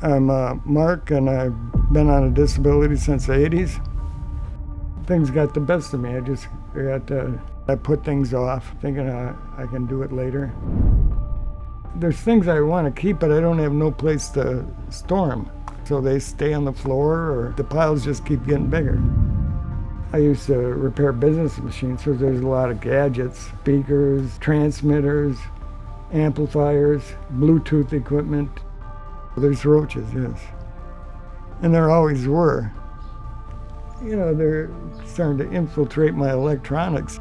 I'm Mark, and I've been on a disability since the 80s. Things got the best of me. I put things off, thinking I can do it later. There's things I want to keep, but I don't have no place to store them. So they stay on the floor, or the piles just keep getting bigger. I used to repair business machines, so there's a lot of gadgets, speakers, transmitters, amplifiers, Bluetooth equipment. There's roaches, yes. And there always were. You know, they're starting to infiltrate my electronics.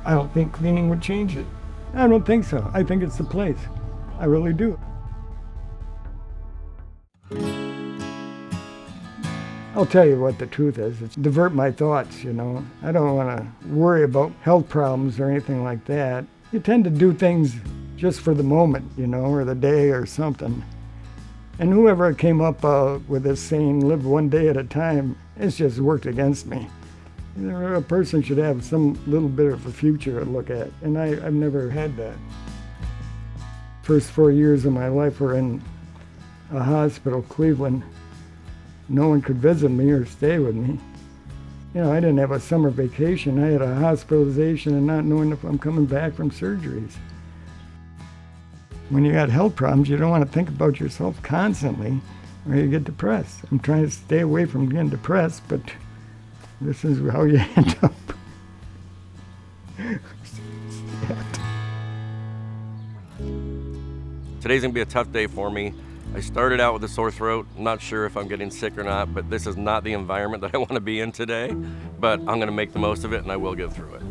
I don't think cleaning would change it. I don't think so. I think it's the place. I really do. I'll tell you what the truth is. It's divert my thoughts, you know. I don't want to worry about health problems or anything like that. You tend to do things just for the moment, you know, or the day or something. And whoever came up with this saying, live one day at a time, it's just worked against me. You know, a person should have some little bit of a future to look at, and I've never had that. First 4 years of my life were in a hospital, Cleveland. No one could visit me or stay with me. You know, I didn't have a summer vacation. I had a hospitalization and not knowing if I'm coming back from surgeries. When you got health problems, you don't want to think about yourself constantly, or you get depressed. I'm trying to stay away from getting depressed, but this is how you end up. Today's gonna be a tough day for me. I started out with a sore throat. I'm not sure if I'm getting sick or not, but this is not the environment that I want to be in today. But I'm gonna make the most of it, and I will get through it.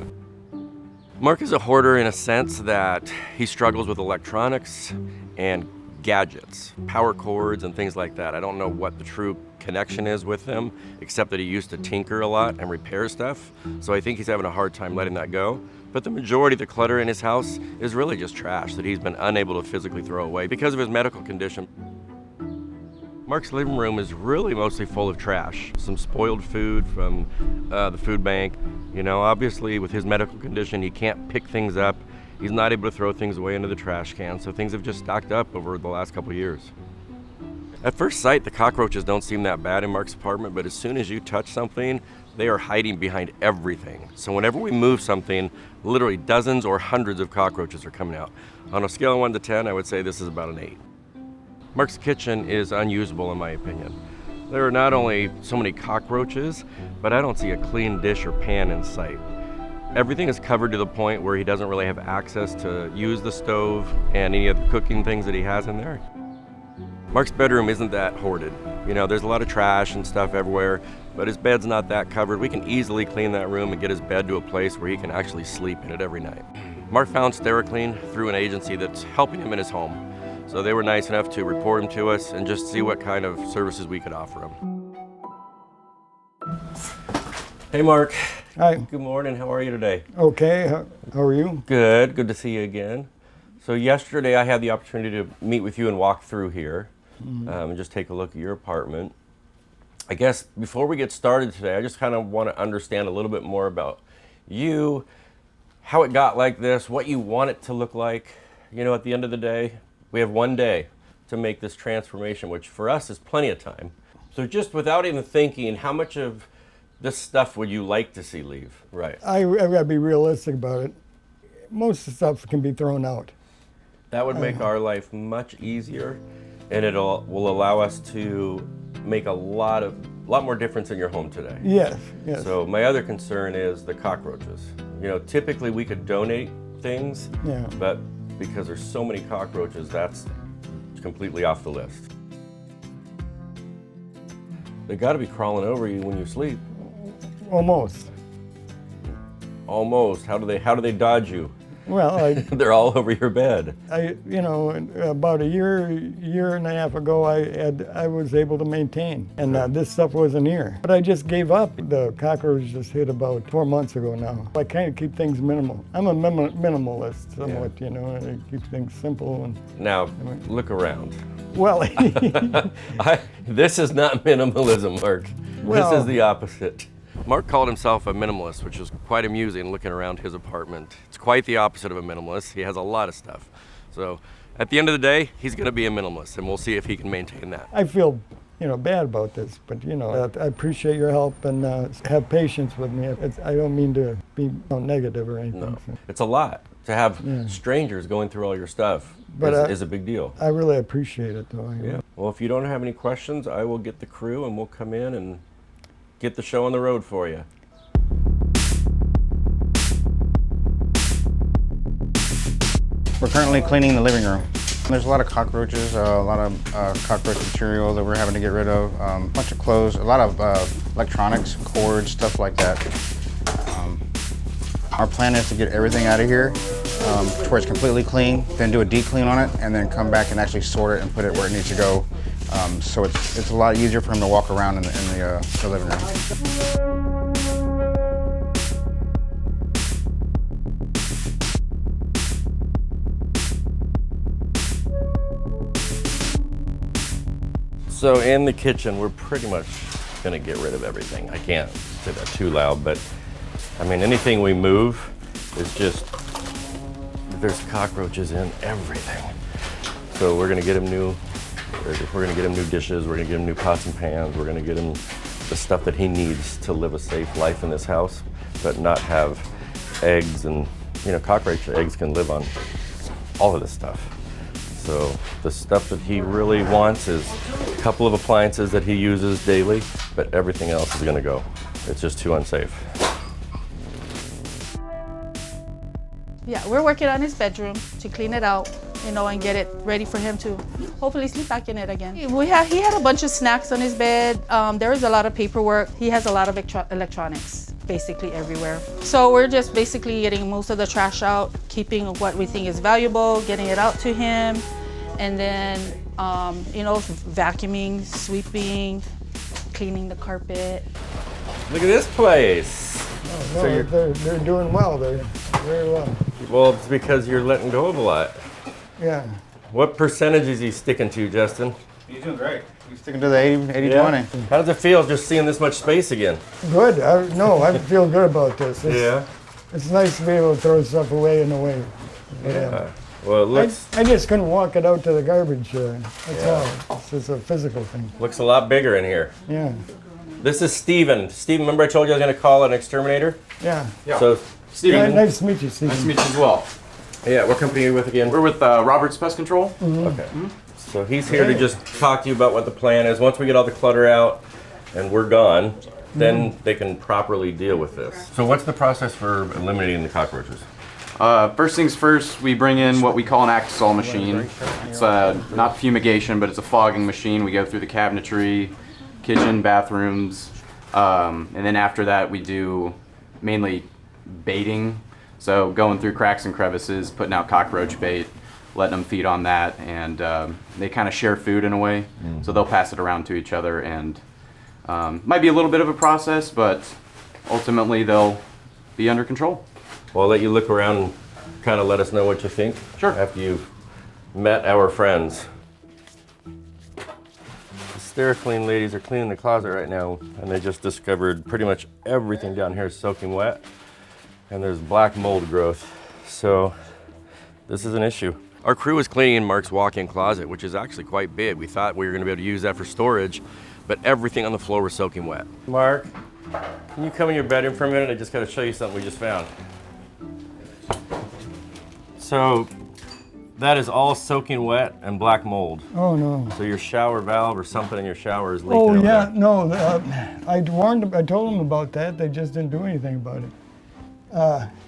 Mark is a hoarder in a sense that he struggles with electronics and gadgets, power cords and things like that. I don't know what the true connection is with them, except that he used to tinker a lot and repair stuff. So I think he's having a hard time letting that go. But the majority of the clutter in his house is really just trash that he's been unable to physically throw away because of his medical condition. Mark's living room is really mostly full of trash. Some spoiled food from the food bank. You know, obviously with his medical condition, he can't pick things up. He's not able to throw things away into the trash can, so things have just stocked up over the last couple of years. At first sight, the cockroaches don't seem that bad in Mark's apartment, but as soon as you touch something, they are hiding behind everything. So whenever we move something, literally dozens or hundreds of cockroaches are coming out. On a scale of 1 to 10, I would say this is about an 8. Mark's kitchen is unusable in my opinion. There are not only so many cockroaches, but I don't see a clean dish or pan in sight. Everything is covered to the point where he doesn't really have access to use the stove and any of the cooking things that he has in there. Mark's bedroom isn't that hoarded. You know, there's a lot of trash and stuff everywhere, but his bed's not that covered. We can easily clean that room and get his bed to a place where he can actually sleep in it every night. Mark found Stericlean through an agency that's helping him in his home. So they were nice enough to report him to us and just see what kind of services we could offer him. Hey Mark. Hi. Good morning, how are you today? Okay, how are you? Good to see you again. So yesterday I had the opportunity to meet with you and walk through here and just take a look at your apartment. I guess before we get started today, I just kind of want to understand a little bit more about you, how it got like this, what you want it to look like. You know, at the end of the day, we have one day to make this transformation, which for us is plenty of time. So just without even thinking, how much of this stuff would you like to see leave? Right. I've got to be realistic about it. Most of the stuff can be thrown out. That would make our life much easier, and will allow us to make a lot more difference in your home today. Yes. So my other concern is the cockroaches. You know, typically we could donate things, but because there's so many cockroaches, that's completely off the list. They got to be crawling over you when you sleep. Almost. Almost. How do they dodge you? Well, they're all over your bed. About a year and a half ago, I was able to maintain, and this stuff wasn't here. But I just gave up. The cockroach just hit about 4 months ago now. I kind of keep things minimal. I'm a minimalist somewhat, you know. I keep things simple. And now, look around. Well, this is not minimalism, Mark. Well, this is the opposite. Mark called himself a minimalist, which was quite amusing looking around his apartment. It's quite the opposite of a minimalist. He has a lot of stuff. So At the end of the day, he's going to be a minimalist, and we'll see if he can maintain that. I feel, bad about this, but I appreciate your help and have patience with me. I don't mean to be negative or anything. No, So. it's a lot to have strangers going through all your stuff. But is a big deal. I really appreciate it, though. Yeah. Well, if you don't have any questions, I will get the crew and we'll come in and get the show on the road for you. We're currently cleaning the living room. There's a lot of cockroaches, a lot of cockroach material that we're having to get rid of, a bunch of clothes, a lot of electronics, cords, stuff like that. Our plan is to get everything out of here to where it's completely clean, then do a deep clean on it, and then come back and actually sort it and put it where it needs to go. So it's a lot easier for him to walk around in the living room. So in the kitchen, we're pretty much gonna get rid of everything. I can't say that too loud, but I mean, anything we move is just, there's cockroaches in everything. So we're gonna get him new dishes, we're gonna get him new pots and pans, we're gonna get him the stuff that he needs to live a safe life in this house, but not have eggs and, cockroach eggs can live on all of this stuff. So the stuff that he really wants is a couple of appliances that he uses daily, but everything else is gonna go. It's just too unsafe. Yeah, we're working on his bedroom to clean it out, and get it ready for him to hopefully sleep back in it again. He had a bunch of snacks on his bed. There is a lot of paperwork. He has a lot of electronics basically everywhere. So we're just basically getting most of the trash out, keeping what we think is valuable, getting it out to him, and then, vacuuming, sweeping, cleaning the carpet. Look at this place. Oh, no, they're doing well. They're very well. Well, it's because you're letting go of a lot. Yeah. What percentage is he sticking to, Justin? He's doing great. He's sticking to the 80-20. How does it feel just seeing this much space again? Good. I feel good about this. Yeah. It's nice to be able to throw stuff away in a way. Yeah. Well, it looks I just couldn't walk it out to the garbage. That's all. It's just a physical thing. looks a lot bigger in here. Yeah. This is Steven. Steven, remember I told you I was going to call an exterminator? Yeah. Yeah. So, Steven. Nice to meet you, Steve. Nice to meet you as well. Yeah, what company are you with again? We're with Roberts Pest Control. Okay. So he's here to just talk to you about what the plan is. Once we get all the clutter out and we're gone, then they can properly deal with this. So what's the process for eliminating the cockroaches? First things first, we bring in what we call an Actisol machine. It's not fumigation, but it's a fogging machine. We go through the cabinetry, kitchen, bathrooms, and then after that we do mainly baiting. So going through cracks and crevices, putting out cockroach bait, letting them feed on that, and they kind of share food in a way. So they'll pass it around to each other, and might be a little bit of a process, but ultimately they'll be under control. Well, I'll let you look around and kind of let us know what you think. Sure. After you've met our friends. The SteriClean ladies are cleaning the closet right now, and they just discovered pretty much everything down here is soaking wet, and there's black mold growth. So this is an issue. Our crew is cleaning in Mark's walk-in closet, which is actually quite big. We thought we were gonna be able to use that for storage, but everything on the floor was soaking wet. Mark, can you come in your bedroom for a minute? I just gotta show you something we just found. So that is all soaking wet and black mold. Oh, no. So your shower valve or something in your shower is leaking. Oh, over yeah. there. No, I warned them. I told them about that. They just didn't do anything about it.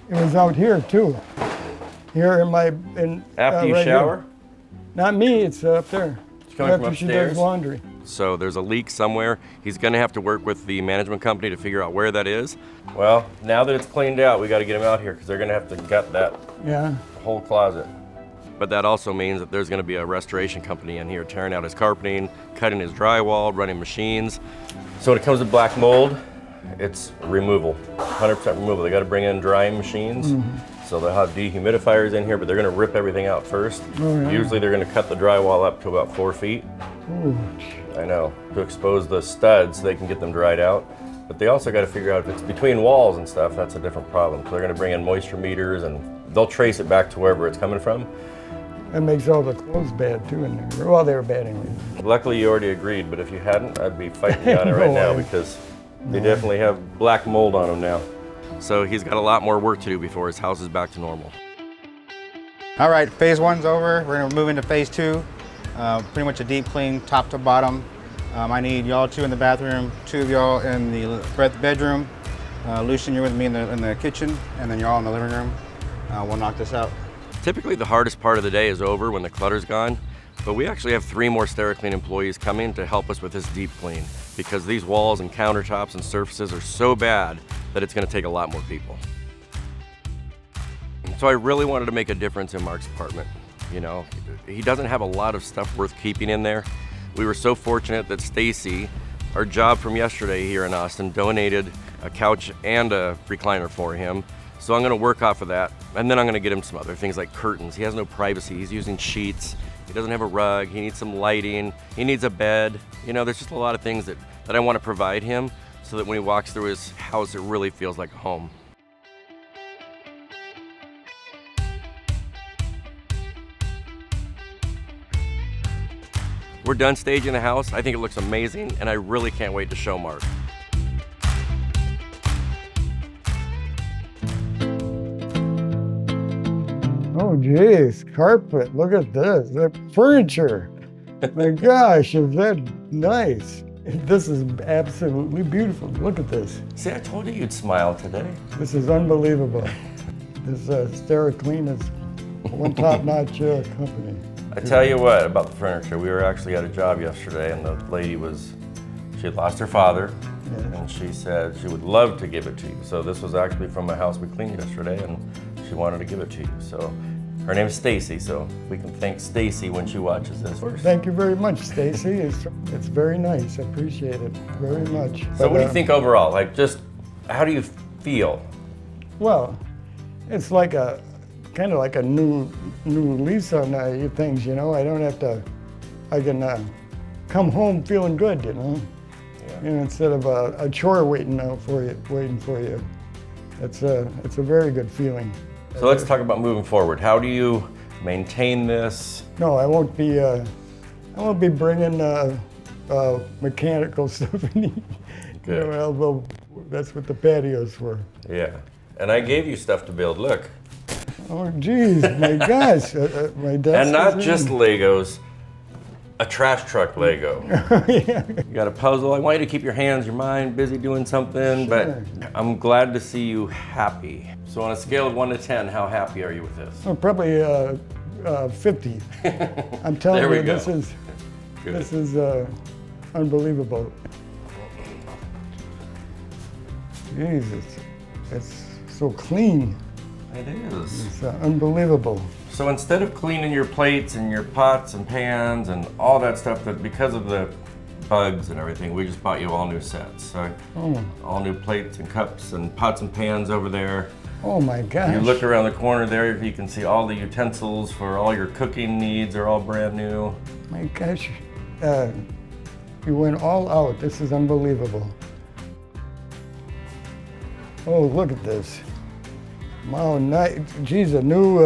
It was out here, too. Here in my... After you right shower? Here. Not me. It's up there. It's coming After from she upstairs? does laundry. So there's a leak somewhere. He's gonna have to work with the management company to figure out where that is. Well, now that it's cleaned out, we gotta get him out here because they're gonna have to gut that Yeah. whole closet. But that also means that there's gonna be a restoration company in here tearing out his carpeting, cutting his drywall, running machines. So when it comes to black mold, it's removal, 100% removal. They gotta bring in drying machines. So they'll have dehumidifiers in here, but they're gonna rip everything out first. Oh, yeah. Usually they're gonna cut the drywall up to about 4 feet. Ooh. I know, to expose the studs so they can get them dried out. But they also got to figure out if it's between walls and stuff, that's a different problem. So they're going to bring in moisture meters and they'll trace it back to wherever it's coming from. That makes all the clothes bad too in there. Well, they were bad anyway. Luckily, you already agreed, but if you hadn't, I'd be fighting you on it right now No. because they definitely have black mold on them now. So he's got a lot more work to do before his house is back to normal. All right, phase 1's over. We're gonna move into phase 2. Pretty much a deep clean, top to bottom. I need y'all 2 in the bathroom, 2 of y'all in the bedroom. Lucian, you're with me in the kitchen, and then you're all in the living room. We'll knock this out. Typically, the hardest part of the day is over when the clutter's gone, but we actually have 3 more SteriClean employees coming to help us with this deep clean because these walls and countertops and surfaces are so bad that it's gonna take a lot more people. So I really wanted to make a difference in Mark's apartment. You know, he doesn't have a lot of stuff worth keeping in there. We were so fortunate that Stacy, our job from yesterday here in Austin, donated a couch and a recliner for him. So I'm gonna work off of that, and then I'm gonna get him some other things like curtains. He has no privacy, he's using sheets. He doesn't have a rug, he needs some lighting, he needs a bed. You know, there's just a lot of things that I wanna provide him so that when he walks through his house, it really feels like a home. We're done staging the house. I think it looks amazing, and I really can't wait to show Mark. Oh geez, carpet, look at this, the furniture. My gosh, is that nice? This is absolutely beautiful, look at this. See, I told you you'd smile today. This is unbelievable. This SteriClean is one top-notch company. I tell you what about the furniture. We were actually at a job yesterday, and the lady she had lost her father, and she said she would love to give it to you. So this was actually from a house we cleaned yesterday, and she wanted to give it to you. So her name is Stacy, so we can thank Stacy when she watches this. Thank you very much, Stacy. It's very nice. I appreciate it very much. So what do you think overall? Like, just how do you feel? Well, it's like kind of like a new lease on things, you know. I don't have to. I can come home feeling good, you know. Yeah. You know, instead of a chore waiting for you. It's a very good feeling. So let's talk about moving forward. How do you maintain this? No, I won't be bringing mechanical stuff in. You Good. know, well, that's what the patio's for. Yeah. And I gave you stuff to build. Look. Oh, geez, my gosh, my desk. And not is just in. Legos, a trash truck Lego. Yeah. You got a puzzle. I want you to keep your hands, your mind busy doing something, but I'm glad to see you happy. So on a scale of 1 to 10, how happy are you with this? Oh, probably 50. I'm telling There we you, go. this is unbelievable. Jesus, it's so clean. It is. It's unbelievable. So instead of cleaning your plates and your pots and pans and all that stuff, that because of the bugs and everything, we just bought you all new sets. So all new plates and cups and pots and pans over there. Oh my gosh. You look around the corner there, you can see all the utensils for all your cooking needs are all brand new. My gosh, you went all out. This is unbelievable. Oh, look at this. Wow, nice. Geez, a new,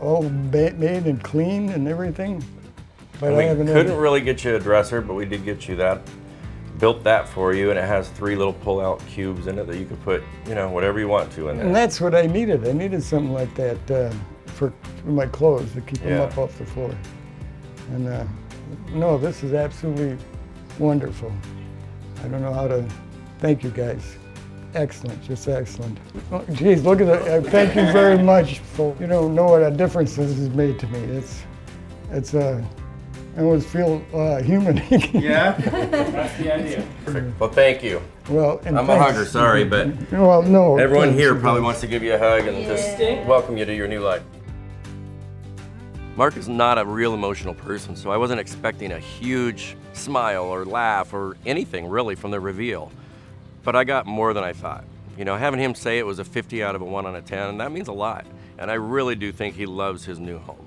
all made and clean and everything. But We I haven't couldn't really get you a dresser, but we did get you that. Built that for you, and it has 3 little pull-out cubes in it that you could put, you know, whatever you want to in there. And that's what I needed. I needed something like that for my clothes to keep them Yeah. up off the floor. And no, this is absolutely wonderful. I don't know how to thank you guys. Excellent, just excellent. Oh, geez, look at that. Thank you very much. You don't know what a difference this has made to me. It's I always feel human. Yeah, that's the idea. Well, thank you. Well, and I'm a thanks. hugger, sorry, but Well, no. everyone thanks, here you probably guys. wants to give you a hug and just welcome you to your new life. Mark is not a real emotional person, so I wasn't expecting a huge smile or laugh or anything really from the reveal. But I got more than I thought. You know, having him say it was a 50 out of a 1 on a 10, and that means a lot. And I really do think he loves his new home.